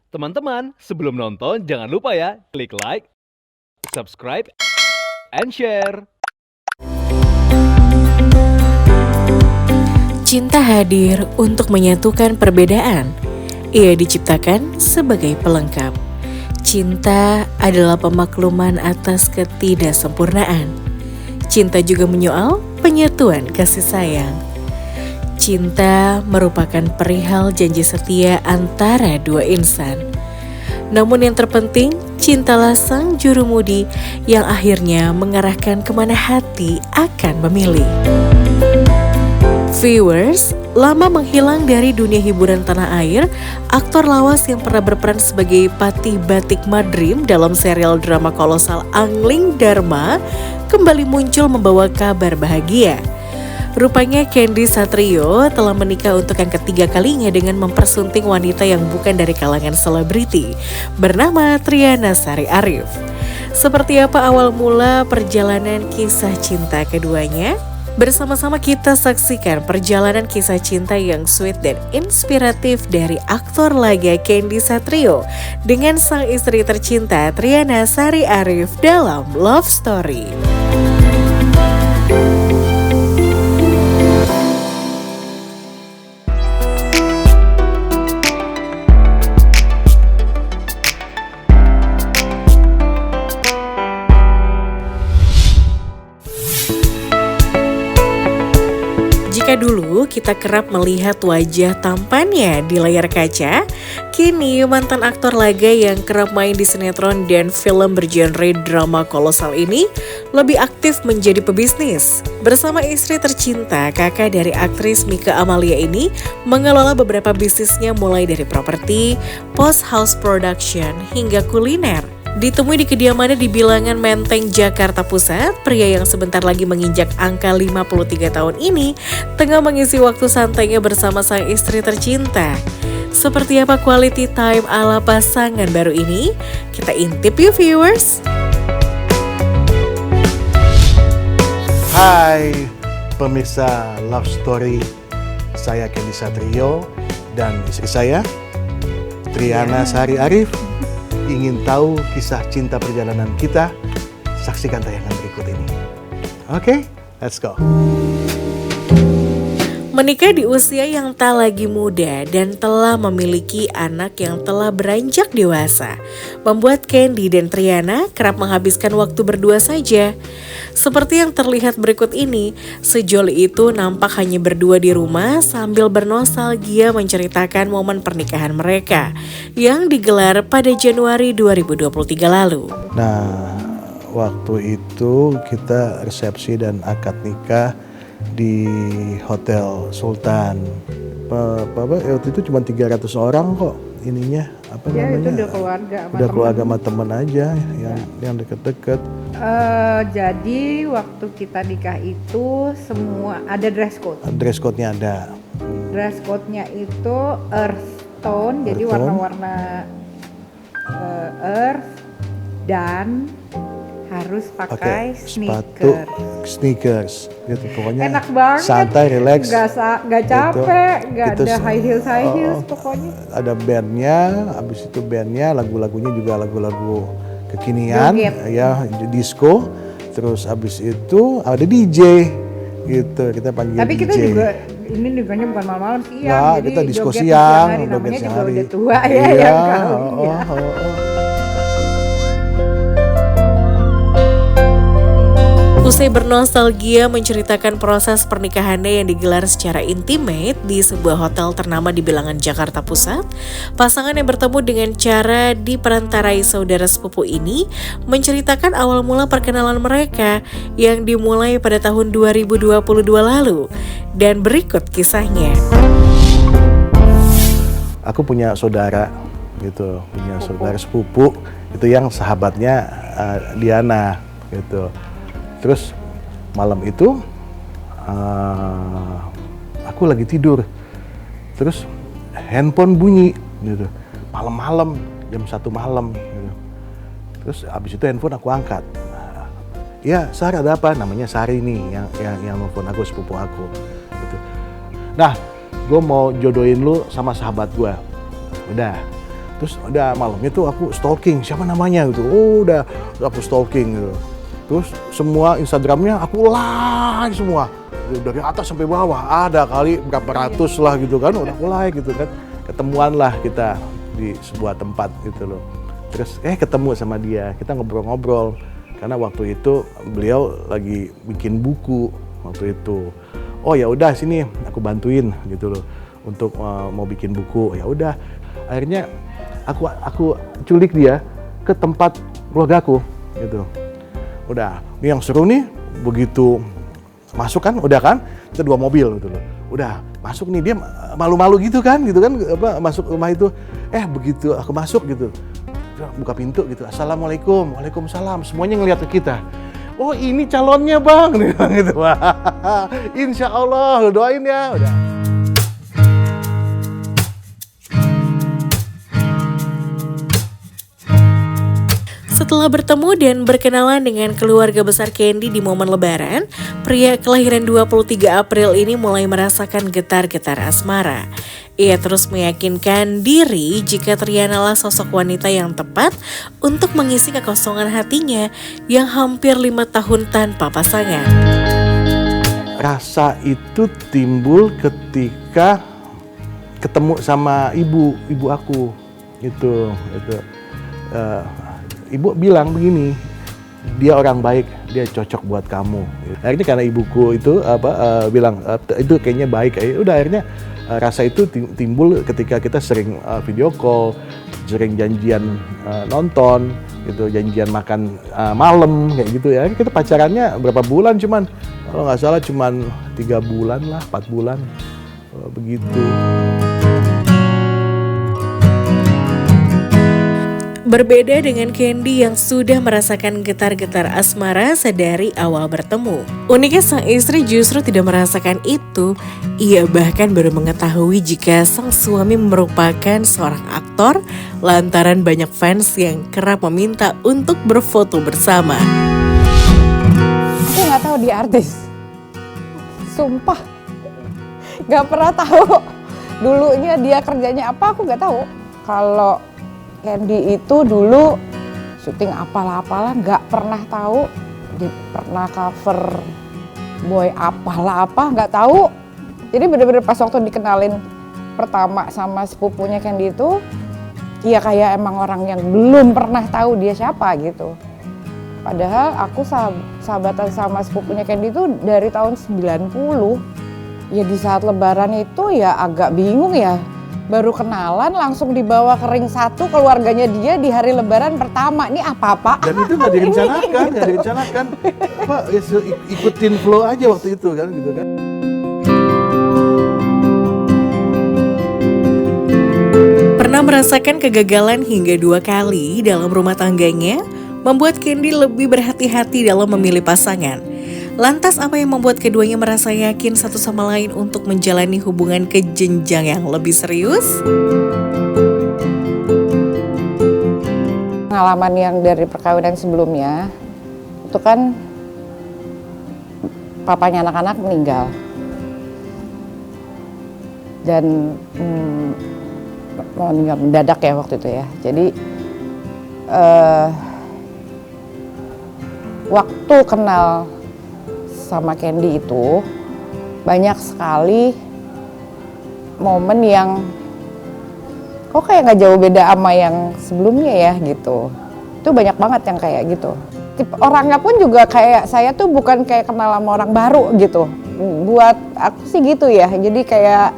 Teman-teman, sebelum nonton jangan lupa ya, klik like, subscribe, and share. Cinta hadir untuk menyatukan perbedaan. Ia diciptakan sebagai pelengkap. Cinta adalah pemakluman atas ketidaksempurnaan. Cinta juga menyoal penyatuan kasih sayang. Cinta merupakan perihal janji setia antara dua insan. Namun yang terpenting, cintalah sang jurumudi yang akhirnya mengarahkan kemana hati akan memilih. Viewers, lama menghilang dari dunia hiburan tanah air, aktor lawas yang pernah berperan sebagai Patih Batik Madrim dalam serial drama kolosal Angling Dharma kembali muncul membawa kabar bahagia. Rupanya Candy Satrio telah menikah untuk yang ketiga kalinya dengan mempersunting wanita yang bukan dari kalangan selebriti, bernama Triana Sari Arif. Seperti apa awal mula perjalanan kisah cinta keduanya? Bersama-sama kita saksikan perjalanan kisah cinta yang sweet dan inspiratif dari aktor laga Candy Satrio dengan sang istri tercinta Triana Sari Arif dalam Love Story. Jika dulu kita kerap melihat wajah tampannya di layar kaca, kini mantan aktor laga yang kerap main di sinetron dan film bergenre drama kolosal ini lebih aktif menjadi pebisnis. Bersama istri tercinta, kakak dari aktris Mika Amalia ini mengelola beberapa bisnisnya mulai dari properti, post house production, hingga kuliner. Ditemui di kediamannya di Bilangan Menteng, Jakarta Pusat, pria yang sebentar lagi menginjak angka 53 tahun ini tengah mengisi waktu santainya bersama sang istri tercinta. Seperti apa quality time ala pasangan baru ini? Kita intip yuk viewers! Hai pemirsa Love Story, saya Candy Satrio dan istri saya Triana Sari Arif. Ingin tahu kisah cinta perjalanan kita? Saksikan tayangan berikut ini. Oke, let's go. Menikah di usia yang tak lagi muda dan telah memiliki anak yang telah beranjak dewasa, membuat Candy dan Triana kerap menghabiskan waktu berdua saja. Seperti yang terlihat berikut ini, sejoli itu nampak hanya berdua di rumah sambil bernostalgia menceritakan momen pernikahan mereka yang digelar pada Januari 2023 lalu. Nah, waktu itu kita resepsi dan akad nikah di Hotel Sultan. Waktu itu cuma 300 orang kok ininya, namanya? Itu udah keluarga sama udah keluarga sama temen aja yang deket-deket. Jadi waktu kita nikah itu semua ada dress code. Dress code-nya ada. Dress code-nya itu earth tone, jadi Earth tone. warna-warna earth, dan harus pakai sepatu sneakers. gitu pokoknya. Enak banget. Santai, relax. Nggak capek, nggak Itu ada high heels pokoknya. Ada bandnya, habis itu bandnya lagu-lagunya juga lagu-lagu kekinian, Joget. ya disco. Terus habis itu ada DJ gitu, kita panggil Tapi DJ. kita juga ini nikahnya bukan malam-malam, siang. Nah, jadi kita disco joget siang, hari, joget namanya siang juga hari. udah tua ya Iya, yang kawin ya. Usai bernostalgia menceritakan proses pernikahannya yang digelar secara intimate di sebuah hotel ternama di Bilangan, Jakarta Pusat, pasangan yang bertemu dengan cara diperantarai saudara sepupu ini menceritakan awal mula perkenalan mereka yang dimulai pada tahun 2022 lalu. Dan berikut kisahnya. Aku punya saudara gitu, punya saudara sepupu itu yang sahabatnya Diana gitu. Terus malam itu aku lagi tidur, terus handphone bunyi gitu, malam-malam jam 1 malam gitu. Terus abis itu handphone aku angkat. Ya, Sari, ada apa? Namanya Sari nih yang nelfon aku, sepupu aku gitu. Nah, gue mau jodohin lu sama sahabat gue. Udah, Terus udah malamnya tuh aku stalking siapa namanya gitu. Oh udah aku stalking gitu. Terus semua Instagramnya aku like semua. Dari atas sampai bawah ada kali berapa ratus lah gitu kan. Udah aku like gitu kan. Ketemuan lah kita di sebuah tempat gitu loh. Terus ketemu sama dia, kita ngobrol-ngobrol. Karena waktu itu beliau lagi bikin buku waktu itu. Oh ya udah sini aku bantuin gitu loh untuk mau bikin buku. Ya udah. Akhirnya aku culik dia ke tempat keluargaku gitu. Udah, ini yang seru nih, begitu masuk kan, udah kan, kita 2 mobil gitu loh. Udah, masuk nih, dia malu-malu gitu kan, masuk rumah itu. Begitu aku masuk gitu, buka pintu gitu, Assalamualaikum, Waalaikumsalam, semuanya ngeliat ke kita. Oh ini calonnya bang, gitu. Insya Allah, doain ya, udah. Setelah bertemu dan berkenalan dengan keluarga besar Candy di momen lebaran, pria kelahiran 23 April ini mulai merasakan getar-getar asmara. Ia terus meyakinkan diri jika Triana lah sosok wanita yang tepat untuk mengisi kekosongan hatinya yang hampir 5 tahun tanpa pasangan. Rasa itu timbul ketika ketemu sama ibu aku gitu. Ibu bilang begini, dia orang baik, dia cocok buat kamu. Akhirnya karena ibuku itu bilang itu kayaknya baik, udah akhirnya rasa itu timbul ketika kita sering video call, sering janjian nonton, gitu, janjian makan malam kayak gitu ya. Kita pacarannya berapa bulan cuman, kalau nggak salah cuman 3 bulan lah, 4 bulan begitu. Berbeda dengan Candy yang sudah merasakan getar-getar asmara sedari awal bertemu. Uniknya sang istri justru tidak merasakan itu. Ia bahkan baru mengetahui jika sang suami merupakan seorang aktor lantaran banyak fans yang kerap meminta untuk berfoto bersama. Aku nggak tahu dia artis. Sumpah. Nggak pernah tahu. Dulunya dia kerjanya apa aku nggak tahu. Kalau Candy itu dulu syuting apalah nggak pernah tahu. Dia pernah cover boy apalah nggak tahu. Jadi bener-bener pas waktu dikenalin pertama sama sepupunya Candy itu, ya kayak emang orang yang belum pernah tahu dia siapa gitu. Padahal aku sahabatan sama sepupunya Candy itu dari tahun 90. Ya di saat lebaran itu ya agak bingung ya. Baru kenalan langsung dibawa ke ring 1 keluarganya dia di hari lebaran pertama. Ini apa-apa? Dan itu nggak direncanakan, ikutin flow aja waktu itu kan gitu kan. Pernah merasakan kegagalan hingga 2 kali dalam rumah tangganya, membuat Candy lebih berhati-hati dalam memilih pasangan. Lantas apa yang membuat keduanya merasa yakin satu sama lain untuk menjalani hubungan ke jenjang yang lebih serius? Pengalaman yang dari perkawinan sebelumnya, itu kan papanya anak-anak meninggal. Dan meninggal mendadak ya waktu itu ya. Jadi waktu kenal sama Candy itu banyak sekali momen yang kok kayak nggak jauh beda sama yang sebelumnya ya gitu. Itu banyak banget yang kayak gitu. Tipe orangnya pun juga kayak saya tuh bukan kayak kenal sama orang baru gitu. Buat aku sih gitu ya. Jadi kayak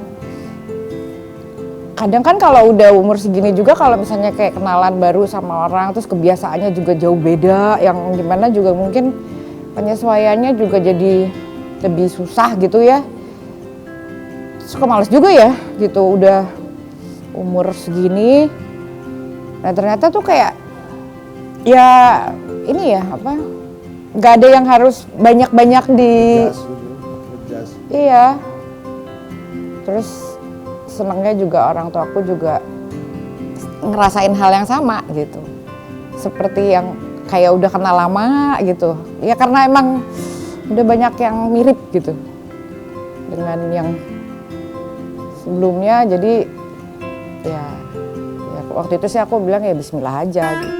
kadang kan kalau udah umur segini juga kalau misalnya kayak kenalan baru sama orang terus kebiasaannya juga jauh beda, yang gimana juga mungkin penyesuaiannya juga jadi lebih susah gitu ya. Suka males juga ya gitu, udah umur segini. Nah ternyata tuh kayak ya ini ya apa, nggak ada yang harus banyak-banyak di iya. Terus senangnya juga orang tua aku juga ngerasain hal yang sama gitu, seperti yang kayak udah kenal lama gitu. Ya karena emang udah banyak yang mirip gitu dengan yang sebelumnya. Jadi ya waktu itu sih aku bilang ya bismillah aja gitu.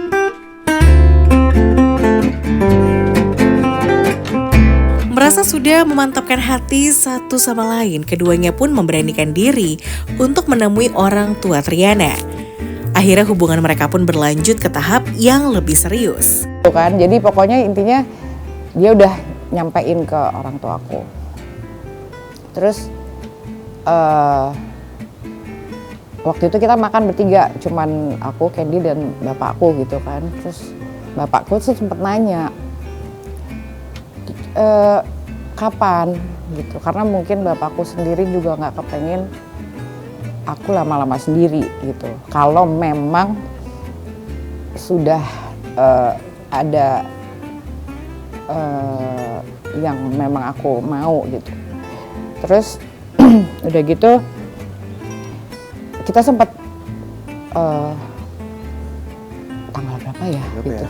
Merasa sudah memantapkan hati satu sama lain, keduanya pun memberanikan diri untuk menemui orang tua Triana. Akhirnya hubungan mereka pun berlanjut ke tahap yang lebih serius. Tuh kan, jadi pokoknya intinya dia udah nyampein ke orang tua aku. Terus waktu itu kita makan bertiga, cuman aku, Candy dan bapakku gitu kan. Terus bapakku tuh sempet nanya, kapan gitu, karena mungkin bapakku sendiri juga nggak kepengen aku lama-lama sendiri gitu. Kalau memang sudah ada yang memang aku mau gitu. Terus udah gitu kita sempat tanggal berapa ya gitu.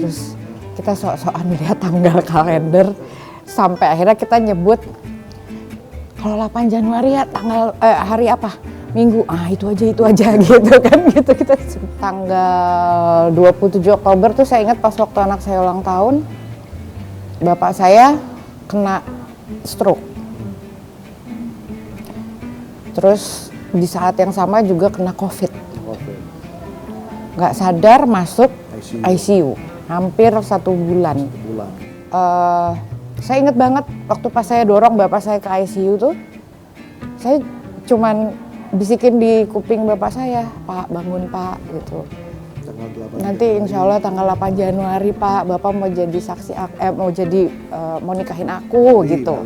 Terus kita sok-sokan lihat tanggal kalender sampai akhirnya kita nyebut kalau 8 Januari ya tanggal hari apa? Minggu. Itu aja gitu kan gitu. Kita tanggal 27 Oktober tuh saya ingat pas waktu anak saya ulang tahun, bapak saya kena stroke. Terus di saat yang sama juga kena COVID. Nggak sadar masuk ICU. Hampir 1 bulan. Saya ingat banget waktu pas saya dorong bapak saya ke ICU tuh, saya cuman bisikin di kuping bapak saya, Pak bangun Pak gitu. Nanti insya Allah tanggal 8 Januari Pak, bapak mau jadi saksi, mau nikahin aku gitu,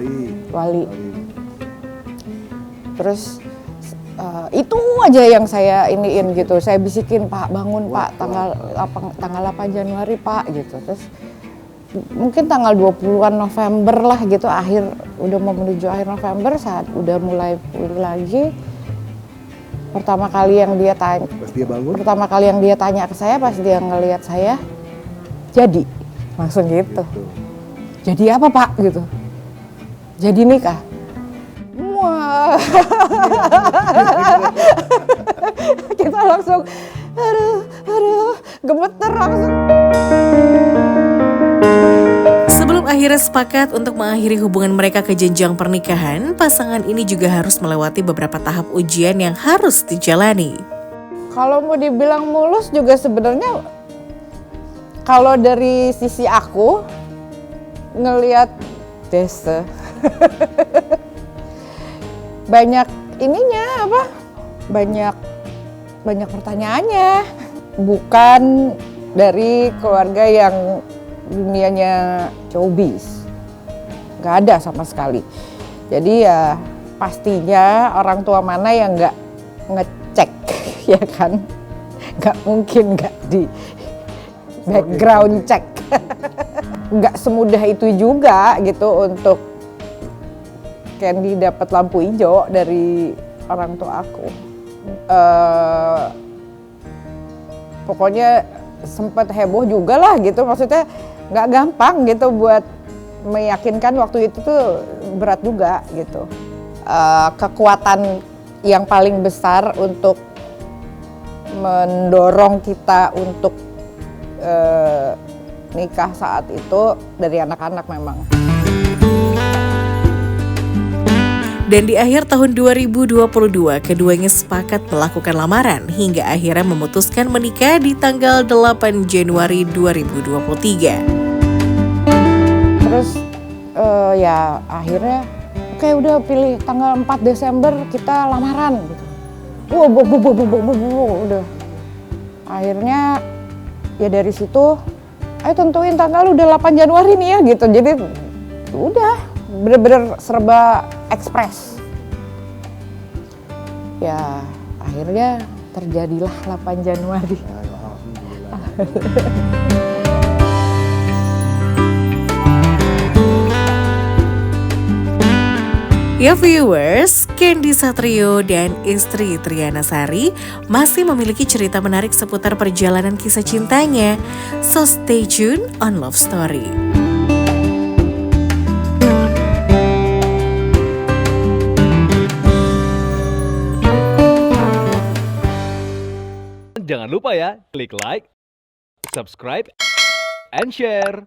wali. Terus itu aja yang saya iniin gitu, saya bisikin Pak bangun Pak tanggal 8 Januari Pak gitu. Terus mungkin tanggal 20-an November lah gitu, udah mau menuju akhir November saat udah mulai pulih lagi. Pertama kali yang dia tanya ke saya pas dia ngelihat saya, jadi langsung gitu. Jadi apa Pak gitu? Jadi nikah. Wah. Kita langsung aduh gemeter langsung. Sebelum akhirnya sepakat untuk mengakhiri hubungan mereka ke jenjang pernikahan, pasangan ini juga harus melewati beberapa tahap ujian yang harus dijalani. Kalau mau dibilang mulus juga sebenarnya kalau dari sisi aku ngelihat Desa banyak ininya apa? Banyak pertanyaannya. Bukan dari keluarga yang dunianya showbiz, nggak ada sama sekali. Jadi ya pastinya orang tua mana yang nggak ngecek ya kan, nggak mungkin nggak di background check. Nggak semudah itu juga gitu untuk Candy dapat lampu hijau dari orang tua aku. Pokoknya sempat heboh juga lah gitu, maksudnya nggak gampang gitu buat meyakinkan, waktu itu tuh berat juga gitu. Kekuatan yang paling besar untuk mendorong kita untuk nikah saat itu dari anak-anak memang. Dan di akhir tahun 2022, keduanya sepakat melakukan lamaran hingga akhirnya memutuskan menikah di tanggal 8 Januari 2023. Terus ya akhirnya oke udah pilih tanggal 4 Desember kita lamaran gitu. Udah. Akhirnya ya dari situ ayo tentuin tanggal udah 8 Januari nih ya gitu. Jadi udah bener-bener serba ekspres. Ya akhirnya terjadilah 8 Januari. Ya viewers, Candy Satrio dan istri Triana Sari masih memiliki cerita menarik seputar perjalanan kisah cintanya. So stay tune on Love Story. lupa ya, klik like, subscribe, and share.